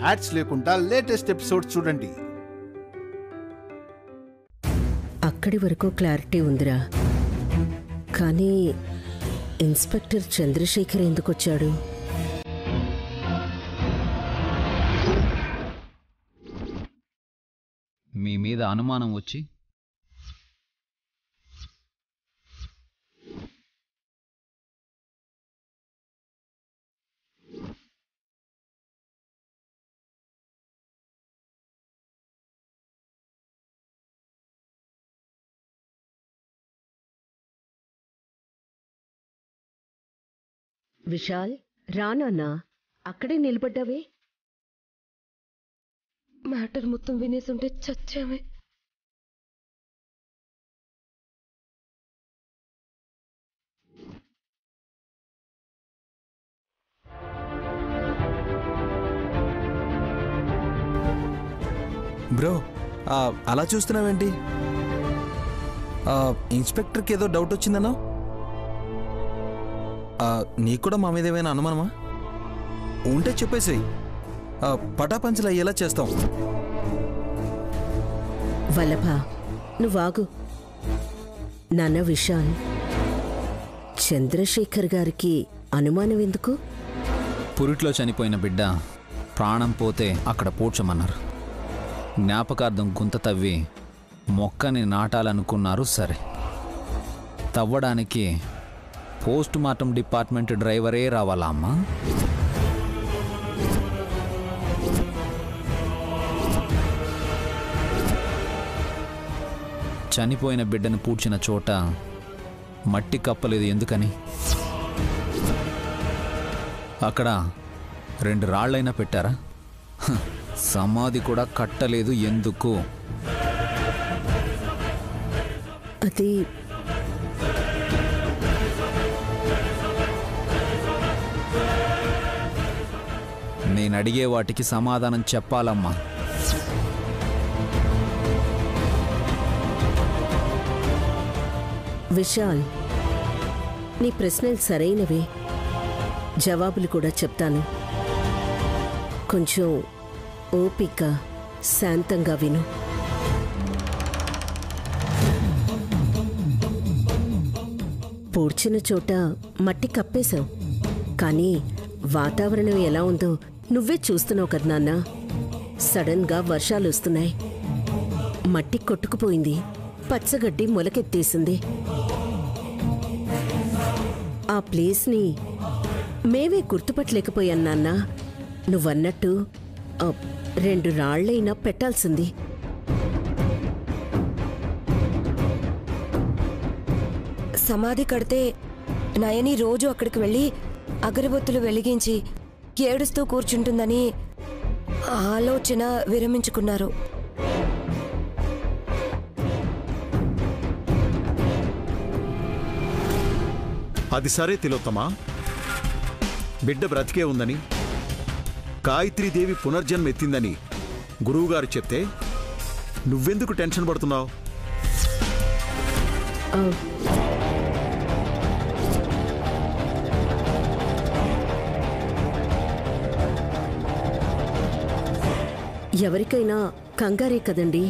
Ads లేకుండా latest episode చూడండి. అక్కడి వరకు క్లారిటీ ఉందిరా, కానీ ఇన్స్పెక్టర్ చంద్రశేఖర్ ఎందుకొచ్చాడు? మీ మీద అనుమానం వచ్చి విశాల్, రానా అక్కడే నిలబడ్డావే? మ్యాటర్ మొత్తం వినేసుంటే చచ్చామే. బ్రో, అలా చూస్తున్నావేంటి? ఇన్స్పెక్టర్కి ఏదో డౌట్ వచ్చిందన్నా? నీకు కూడా మా మీద ఏమైనా అనుమానమా? ఉంటే చెప్పేసేయ్, పటాపంచలు అయ్యేలా చేస్తాం. వల్లభ, నువ్వాగు. నాన్న విశాల్, చంద్రశేఖర్ గారికి అనుమానం ఎందుకు? పురిట్లో చనిపోయిన బిడ్డ ప్రాణం పోతే అక్కడ పూడ్చమన్నారు. జ్ఞాపకార్థం గుంత తవ్వి మొక్కని నాటాలనుకున్నారు. సరే, తవ్వడానికి పోస్ట్ మార్టం డిపార్ట్మెంట్ డ్రైవరే రావాలా అమ్మా? చనిపోయిన బిడ్డను పూడ్చిన చోట మట్టి కప్పలేదు ఎందుకని? అక్కడ 2 రాళ్లైనా పెట్టారా? సమాధి కూడా కట్టలేదు ఎందుకు? అది నేను అడిగే వాటికి సమాధానం చెప్పాలమ్మా. విశాల్, నీ ప్రశ్నలు సరైనవే, జవాబులు కూడా చెప్తాను. కొంచెం ఓపిక, శాంతంగా విను. పూడ్చిన చోట మట్టి కప్పేశావు, కానీ వాతావరణం ఎలా ఉందో నువ్వే చూస్తున్నావు కదా నాన్న. సడన్ గా వర్షాలు వస్తున్నాయి, మట్టి కొట్టుకుపోయింది, పచ్చగడ్డి మొలకెత్తేసింది. ఆ ప్లేస్ని మేమే గుర్తుపట్టలేకపోయాను నాన్న. నువ్వన్నట్టు 2 రాళ్లైనా పెట్టాల్సింది. సమాధి కడితే నయని రోజు అక్కడికి వెళ్ళి అగరబత్తులు వెలిగించి ఏడుస్తూ కూర్చుంటుందని ఆలోచన విరమించుకున్నారు. అది సరే తిలోత్తమా, బిడ్డ బ్రతికే ఉందని, గాయత్రీదేవి పునర్జన్మ ఎత్తిందని గురువుగారు చెప్తే నువ్వెందుకు టెన్షన్ పడుతున్నావు? ఎవరికైనా కంగారే కదండి.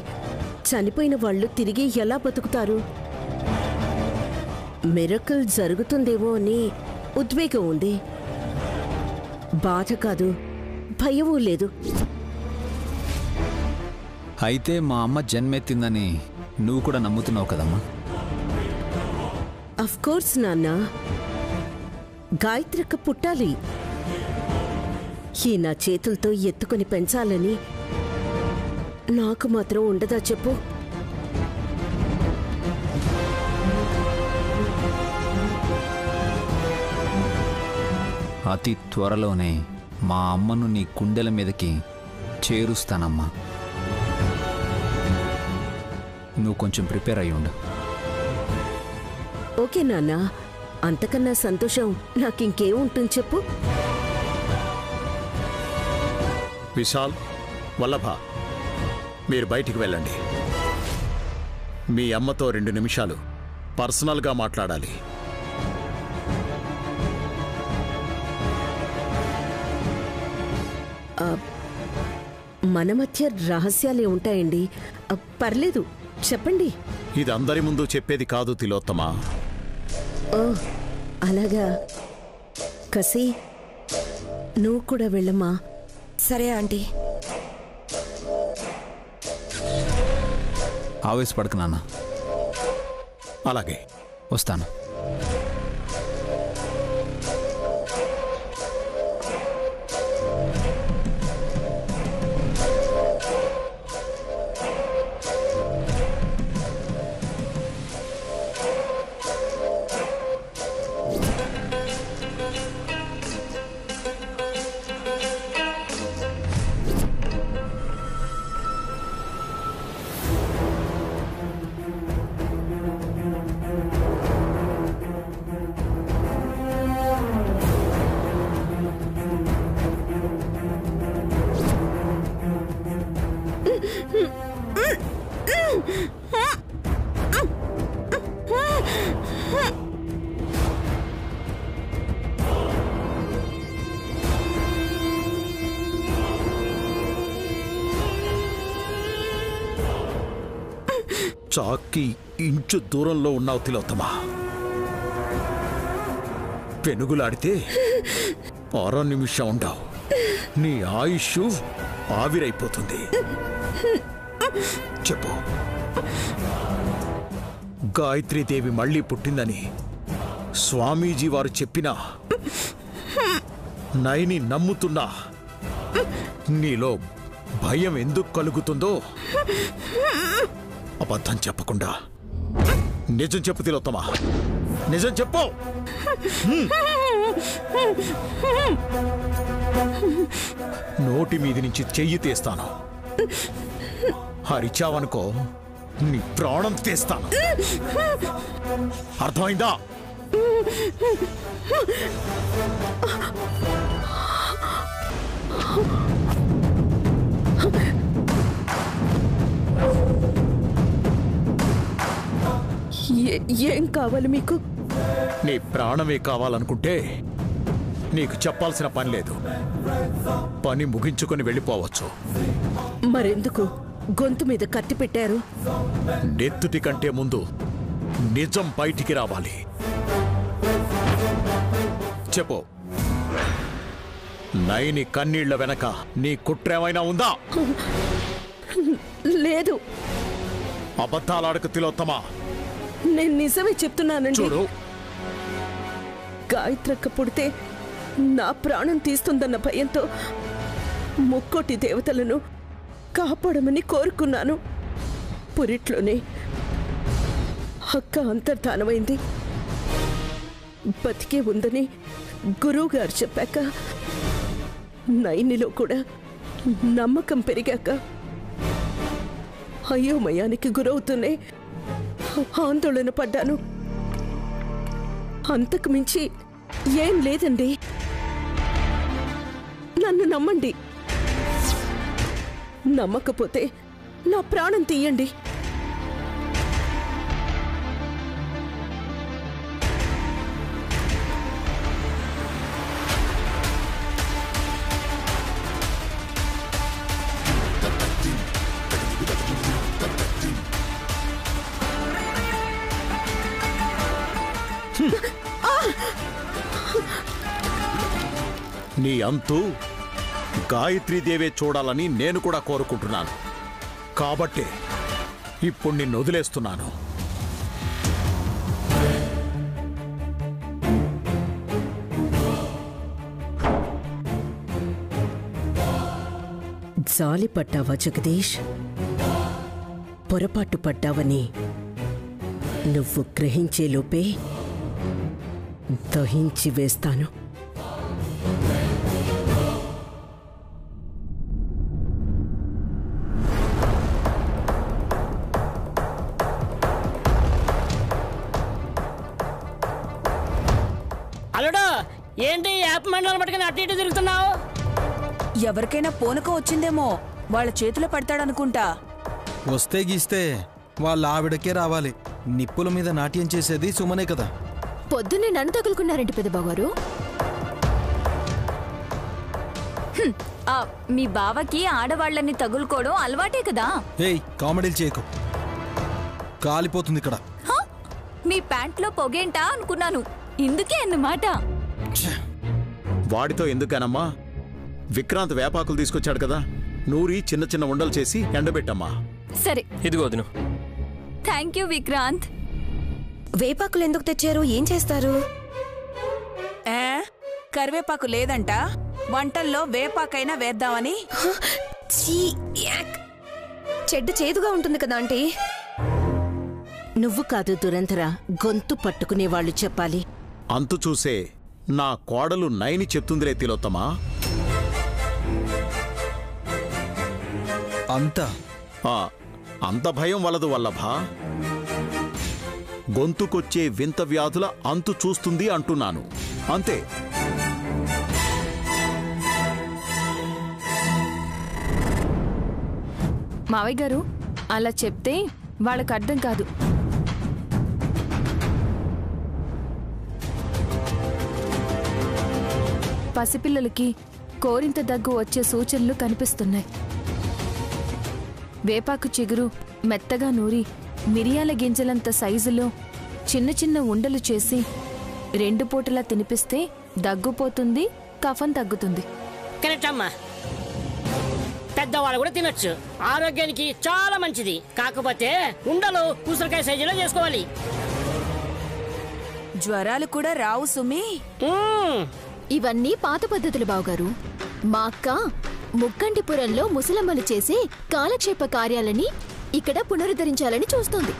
చనిపోయిన వాళ్ళు తిరిగి ఎలా బతుకుతారు? మిరకల్ జరుగుతుందేమో అని ఉద్వేగం ఉంది, బాధ కాదు, భయమూ లేదు. అయితే మా అమ్మ జన్మెత్తిందని నువ్వు కూడా నమ్ముతున్నావు కదమ్మా? అఫ్కోర్స్ నాన్న, గాయత్రక్క పుట్టాలి. ఈ నా చేతులతో ఎత్తుకొని పెంచాలని నాకు మాత్రం ఉండదా చెప్పు? అతి త్వరలోనే మా అమ్మను నీ కుండెల మీదకి చేరుస్తానమ్మా. నువ్వు కొంచెం ప్రిపేర్ అయ్యి ఉండు. ఓకే నాన్న, అంతకన్నా సంతోషం నాకింకేముంటుంది చెప్పు? విశాల్, వల్లభ, మీరు బయటికి వెళ్ళండి. మీ అమ్మతో 2 నిమిషాలు పర్సనల్గా మాట్లాడాలి. మన మధ్య రహస్యాలే ఉంటాయండి. పర్లేదు, చెప్పండి. ఇది అందరి ముందు చెప్పేది కాదు తిలోత్తమ. ఓ అలాగా. కసి, నువ్వు కూడా వెళ్ళమ్మా. సరే ఆంటీ. ఆవేశపడకు నాన్న. అలాగే వస్తాను. చాక్కి ఇంచు దూరంలో ఉన్నావు తిలోత్తమ. పెనుగులాడితే 6 నిమిషం ఉండవు. నీ ఆయుష్ ఆవిరైపోతుంది. చెప్పు, గాయత్రీదేవి మళ్ళీ పుట్టిందని స్వామీజీ వారు చెప్పినా నయని నమ్ముతున్నా నీలో భయం ఎందుకు కలుగుతుందో అబద్ధం చెప్పకుండా నిజం చెప్పు తిలోత్తమ. నిజం చెప్పు. నోటి మీది నుంచి చెయ్యి తీస్తాను. హరిచావనుకో, నీ ప్రాణం తీస్తాను. అర్థమైందా? ఏం కావాలి మీకు? నీ ప్రాణమే కావాలనుకుంటే నీకు చెప్పాల్సిన పని లేదు. పని ముగించుకొని వెళ్ళిపోవచ్చు. మరెందుకు గొంతు మీద కత్తి పెట్టారు? నెత్తుటి కంటే ముందు నిజం బయటికి రావాలి. చెప్పు, నయని కన్నీళ్ల వెనక నీ కుట్రేమైనా ఉందా? లేదు. అబద్ధాలాడకు తిలోత్తమ. నేను నిజమే చెప్తున్నానండి. చూడు, గాయత్రక్క పుడితే నా ప్రాణం తీస్తుందన్న భయంతో ముక్కోటి దేవతలను కాపాడమని కోరుకున్నాను. పురిట్లోనే అక్క అంతర్ధానమైంది. బతికే ఉందని గురువుగారు చెప్పాక, నయనిలో కూడా నమ్మకం పెరిగాక అయోమయానికి గురవుతూనే ఆందోళన పడ్డాను. అంతకు మించి ఏం లేదండి. నన్ను నమ్మండి. నమ్మకపోతే నా ప్రాణం తీయండి. నీ అంతు గాయత్రీదేవే చూడాలని నేను కూడా కోరుకుంటున్నాను. కాబట్టే ఇప్పుడు నిన్ను వదిలేస్తున్నాను. జాలి పడ్డావా జగదీష్? పొరపాటు పడ్డావని నువ్వు గ్రహించేలోపే దహించి వేస్తాను. అల్లుడు, ఏంటి యాప్ మండలం పట్టుకుని అటు ఇటు తిరుగుతున్నావు? ఎవరికైనా పూనకం వచ్చిందేమో, వాళ్ళ చేతిలో పడతాడనుకుంటా. వస్తే గీస్తే వాళ్ళ ఆవిడకే రావాలి. నిప్పుల మీద నాట్యం చేసేది సుమనే కదా. పొద్దున్నే నన్ను తగులుకున్నారేంటి పెద్ద బాగారు? మీ బావకి ఆడవాళ్ళని తగులుకోవడం అలవాటే కదా. ఏయ్ కామెడీలు చేయకు, కాలిపోతుంది ఇక్కడ. మీ ప్యాంట్లో పొగేంటా అనుకున్నాను, ఇందుకే అన్నమాట. వాడితో ఎందుకనమ్మా? విక్రాంత్ వేపాకులు తీసుకొచ్చాడు కదా, నూరి చిన్న చిన్న ఉండలు చేసి ఎండబెట్టమ్మా. సరే ఇదిగో వదిను. Thank you Vikrant. వేపాకులు ఎందుకు తెచ్చారు? ఏం చేస్తారు? కరివేపాకు లేదంట, వంటల్లో వేపాకైనా వేద్దామని. చెడ్డ చేదుగా ఉంటుంది కదా ఆంటీ. నువ్వు కాదు దురంధర, గొంతు పట్టుకునే వాళ్ళు చెప్పాలి. అంతు చూసే నా కోడలు నైని చెప్తుందిలే తిలోత్తమా. అంత భయం వలదు వల్లభా. గొంతుకొచ్చే వింత వ్యాధుల అంతు చూస్తుంది అంటున్నాను, అంతే. మావయ్య గారు అలా చెప్తే వాళ్ళకి అర్థం కాదు. పసిపిల్లలకి కోరింత దగ్గు వచ్చే సూచనలు కనిపిస్తున్నాయి. వేపాకు చిగురు మెత్తగా నూరి మిరియాల గింజలంత సైజులో చిన్న చిన్న ఉండలు చేసి 2 పూటలా తినిపిస్తే దగ్గుపోతుంది, కఫం తగ్గుతుంది. కరెక్ట్ అమ్మా, పెద్దవాళ్ళు కూడా తినొచ్చు, ఆరోగ్యానికి చాలా మంచిది. కాకపోతే ఉండలు ఉసిరికాయ సైజులో చేసుకోవాలి. జ్వరాలు కూడా రావు సుమి. ఇవన్నీ పాత పద్ధతులు బావగారు. మా అక్క ముక్కంటిపురంలో ముసలమ్మలు చేసే కాలక్షేప కార్యాలని ఇక్కడ పునరుద్ధరించాలని చూస్తోంది.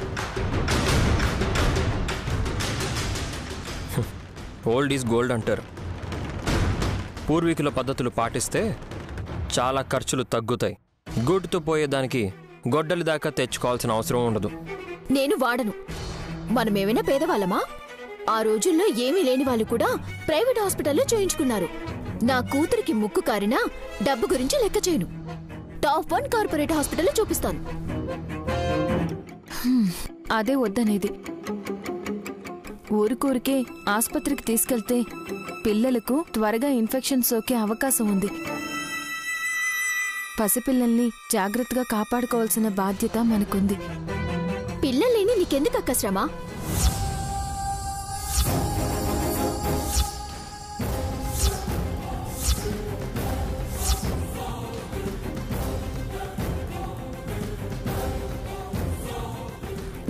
ఓల్డ్ ఈజ్ గోల్డ్ అంటారు. పూర్వీకుల పద్ధతులు పాటిస్తే చాలా ఖర్చులు తగ్గుతాయి. గూటుతో పోయేదానికి గొడ్డలి దాకా తెచ్చుకోవాల్సిన అవసరం ఉండదు. నేను వాడను. మనమేమైనా పేదవాళ్ళమా? ఆ రోజుల్లో ఏమీ లేని వాళ్ళు కూడా ప్రైవేట్ హాస్పిటల్లో చేయించుకున్నారు. నా కూతురికి ముక్కు కారినా డబ్బు గురించి లెక్క చేయను. టాప్ 1 కార్పొరేట్ హాస్పిటల్లో చూపిస్తాను. అదే వద్దనేది. ఊరికూరికే ఆస్పత్రికి తీసుకెళ్తే పిల్లలకు త్వరగా ఇన్ఫెక్షన్ సోకే అవకాశం ఉంది. పసిపిల్లల్ని జాగ్రత్తగా కాపాడుకోవాల్సిన బాధ్యత మనకుంది. పిల్లలేని నీకెందుకక్క శ్రమ?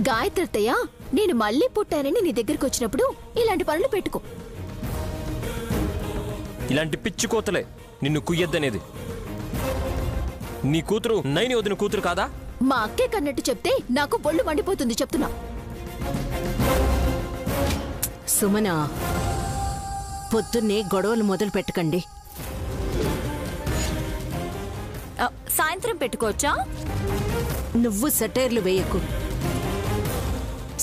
గాయత్రత్తయ్య, నేను మళ్ళీ పుట్టానని నీ దగ్గరికి వచ్చినప్పుడు ఇలాంటి పనులు పెట్టుకో. ఇలాంటి పిచ్చి కోతలే నిన్ను కుయ్యద్దనేది. నీ కూతురు నైని వదిన కూతురు కాదా? మా అక్కే కన్నట్టు చెప్తే నాకు బొళ్ళు మండిపోతుంది చెప్తున్నా. సుమన, పొద్దున్నే గొడవలు మొదలు పెట్టకండి. సాయంత్రం పెట్టుకోవచ్చా? నువ్వు సెటైర్లు వేయకు.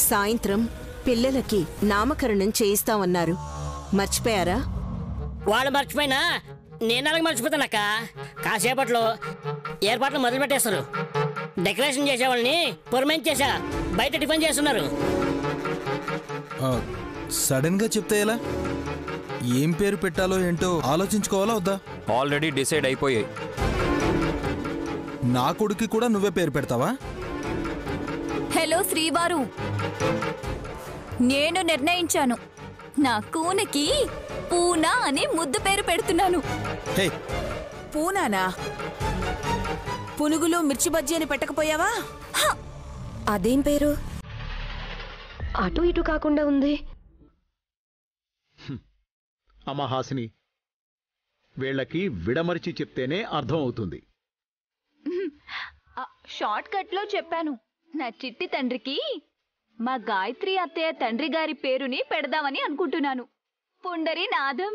సాయంత్రం పిల్లలకి నామకరణం చేయిస్తామన్నారు, మర్చిపోయారా? వాళ్ళు మర్చిపోయినా నేను అలాగే మర్చిపోతానక్క. కాసేపట్లో ఏర్పాట్లు మొదలు పెట్టేస్తారు. డెకరేషన్ చేసేవాళ్ళని పురమాయించేసా, బయట టిఫిన్ చేస్తున్నారు. సడన్ గా చెప్తే ఎలా? ఏం పేరు పెట్టాలో ఏంటో ఆలోచించుకోవాలా వద్దా? ఆల్రెడీ డిసైడ్ అయిపోయాయి. నా కొడుకు కూడా నువ్వే పేరు పెడతావా? హలో శ్రీవారు, నేను నిర్ణయించాను. నా కూనకి పూనా అని ముద్దు పేరు పెడుతున్నాను. పూనానా? పునుగులు మిర్చి బజ్జీ అని పెట్టకపోయావా? అదేం పేరు? అటు ఇటు కాకుండా ఉంది. అమ్మా హాసిని, వీళ్ళకి విడమరిచి చెప్తేనే అర్థం అవుతుంది. షార్ట్ కట్ లో చెప్పాను. నా చిట్టి తండ్రికి మా గాయత్రి అత్తయ్య తండ్రి గారి పేరుని పెడదామని అనుకుంటున్నాను. పుండరి నాదం.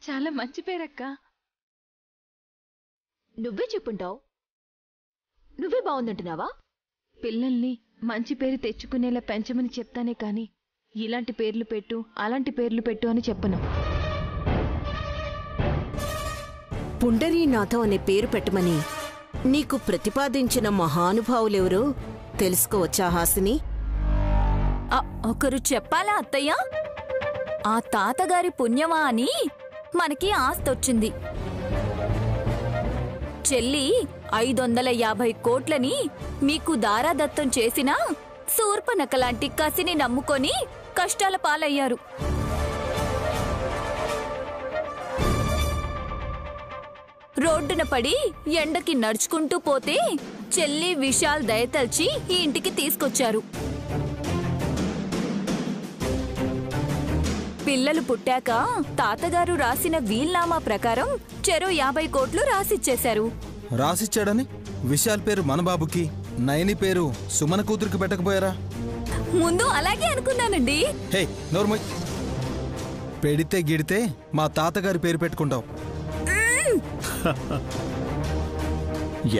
చాలా మంచి పేరక్క. నువ్వే చెప్పుంటావు. నువ్వే బాగుందంటున్నావా? పిల్లల్ని మంచి పేరు తెచ్చుకునేలా పెంచమని చెప్తానే కాని ఇలాంటి పేర్లు పెట్టు, అలాంటి పేర్లు పెట్టు అని చెప్పను. పుండరీనాథం అనే పేరు పెట్టమని నీకు ప్రతిపాదించిన మహానుభావులెవరో తెలుసుకోవచ్చా హాసిని? ఒకరు చెప్పాలా అత్తయ్య? ఆ తాతగారి పుణ్యమా అని మనకి ఆస్తొచ్చింది. చెల్లి 550 కోట్లని మీకు దారాదత్తం చేసినా శూర్పణఖలాంటి కసిని నమ్ముకొని కష్టాల పాలయ్యారు. రోడ్డున పడి ఎండకి నడుచుకుంటూ పోతే చెల్లి విశాల్ దయతల్చి ఈ ఇంటికి తీసుకొచ్చారు. పిల్లలు పుట్టాక తాతగారు రాసిన వీల్నామా ప్రకారం చెరో 50 కోట్లు రాసిచ్చేశారు. రాసిచ్చాడని విశాల్ పేరు మన బాబుకి, నయని పేరు సుమన కూతురికి పెట్టకపోయారా? ముందు అలాగే అనుకున్నానండి. హే నోర్మయ్, పెడితే గిడితే మా తాతగారి పేరు పెట్టుకుంటావు.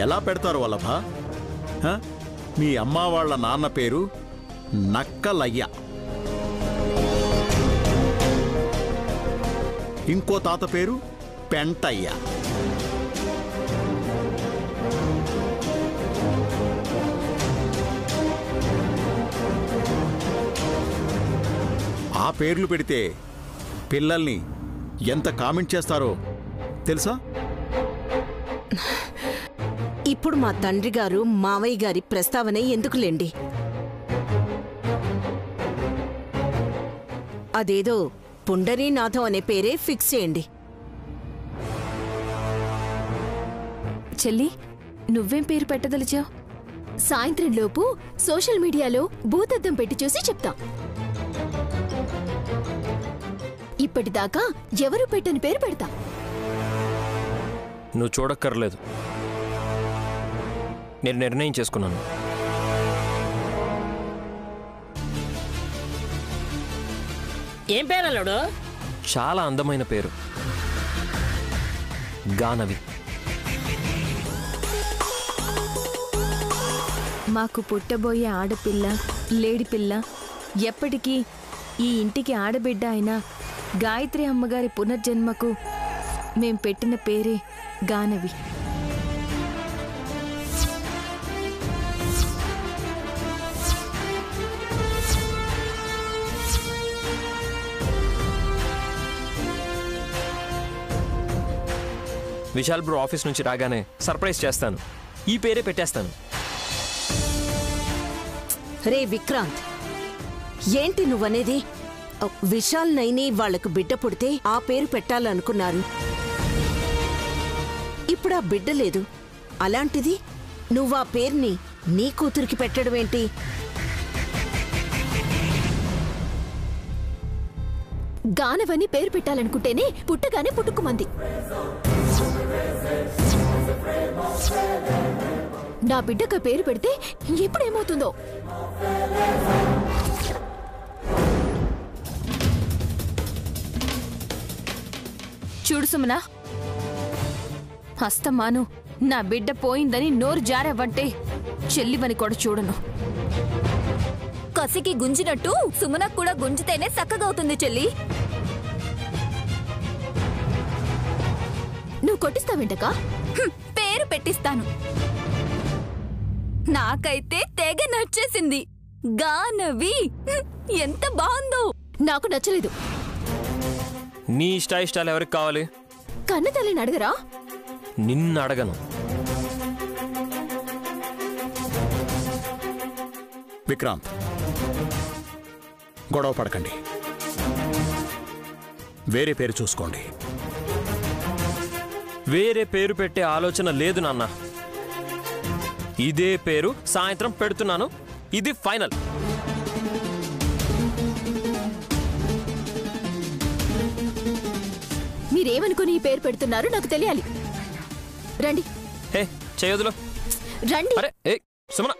ఎలా పెడతారు వల్లభ? మీ అమ్మ వాళ్ళ నాన్న పేరు నక్కలయ్య, ఇంకో తాత పేరు పెంటయ్య. ఆ పేర్లు పెడితే పిల్లల్ని ఎంత కామెంట్ చేస్తారో తెలుసా? ఇప్పుడు మా తండ్రి గారు మావయ్య గారి ప్రస్తావన ఎందుకులేండి. అదేదో పుండరీనాథం అనే పేరే ఫిక్స్ చేయండి. చెల్లి, నువ్వేం పేరు పెట్టదలిచావు? సాయంత్రం లోపు సోషల్ మీడియాలో భూతద్దం పెట్టి చూసి చెప్తాం. ఇప్పటిదాకా ఎవరు పెట్టని పేరు పెడతా. నువ్వు చూడక్కర్లేదు, నేను నిర్ణయం చేసుకున్నాను. ఏం పేరు అల్లుడు? చాలా అందమైన పేరు, గానవి. మాకు పుట్టబోయే ఆడపిల్ల, లేడిపిల్ల ఎప్పటికీ ఈ ఇంటికి ఆడబిడ్డ అయినా గాయత్రి అమ్మగారి పునర్జన్మకు మేం పెట్టిన పేరే గానవి. విశాల్ బ్రో ఆఫీస్ నుంచి రాగానే సర్ప్రైజ్ చేస్తాను, ఈ పేరే పెట్టేస్తాను. రే విక్రాంత్, ఏంటి నువ్వనేది? విశాల్ నైని వాళ్లకు బిడ్డ పుడితే ఆ పేరు పెట్టాలనుకున్నారు. ఇప్పుడు ఆ బిడ్డ లేదు. అలాంటిది నువ్వా పేరుని నీ కూతురికి పెట్టడమేంటి? గానవని పేరు పెట్టాలనుకుంటేనే పుట్టగానే పుట్టుకుమంది. నా బిడ్డకు పేరు పెడితే ఎప్పుడేమవుతుందో. చూడు సుమనా, హస్తమాను నా బిడ్డ పోయిందని నోరు జారేవంటే చెల్లివని కూడా చూడను. కసికి గుంజినట్టు సుమనకు కూడా గుంజితేనే చక్కగవుతుంది చెల్లి. నువ్వు కొట్టిస్తావేంటకా? పేరు పెట్టిస్తాను. నాకైతే తెగ నచ్చేసింది. గానవి ఎంత బాగుందో. నాకు నచ్చలేదు. నీ ఇష్టాలు ఎవరికి కావాలి? కన్న తల్లిని అడగరా? నిన్ను అడగను. విక్రాంత్, గొడవ పడకండి, వేరే పేరు చూసుకోండి. వేరే పేరు పెట్టే ఆలోచన లేదు నాన్న. ఇదే పేరు సాయంత్రం పెడుతున్నాను. ఇది ఫైనల్. మీరేమనుకుని ఈ పేరు పెడుతున్నారో నాకు తెలియాలి. రండి. హే చేయొద్దులో రండి. అరే ఏ సుమన,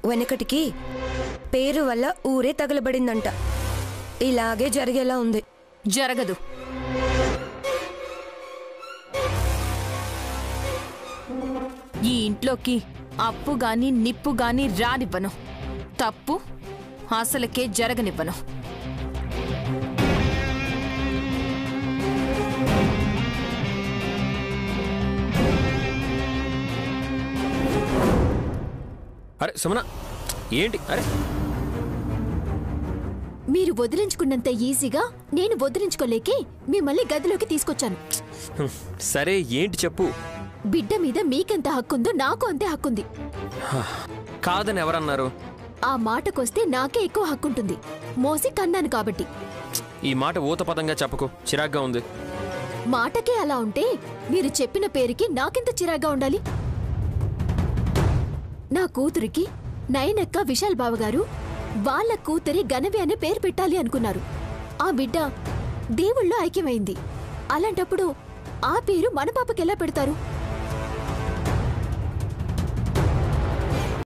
వెనకటికి పేరు వల్ల ఊరే తగలబడిందంట. ఇలాగే జరిగేలా ఉంది. జరగదు. ఈ ఇంట్లోకి అప్పు గాని నిప్పు గాని రానివ్వను. తప్పు అసలకే జరగనివ్వను. అరే సుమన ఏంటి? అరే మీరు వదిలించుకున్నంత ఈజీగా నేను వదిలించుకోలేకే మిమ్మల్ని గదిలోకి తీసుకొచ్చాను. సరే ఏంటి చెప్పు. బిడ్డ మీద మీకెంత హక్కుందో నాకు అంతే హక్కుంది. కాదని ఎవరన్నారు? ఆ మాటకొస్తే నాకే ఎక్కువ హక్కుంటుంది, మోసి కన్నాను కాబట్టి. ఈ మాట ఊతపదంగా చెప్పకు, చిరాగ్గా ఉంది. మాటకే అలా ఉంటే మీరు చెప్పిన పేరుకి నాకెంత చిరాగ్గా ఉండాలి? నా కూతురికి నయనక్క విశాల్ బావగారు వాళ్ళ కూతురి గనవి అనే పేరు పెట్టాలి అనుకున్నారు. ఆ బిడ్డ దేవుళ్ళో ఐక్యమైంది. అలాంటప్పుడు ఆ పేరు మన పాపకెలా పెడతారు?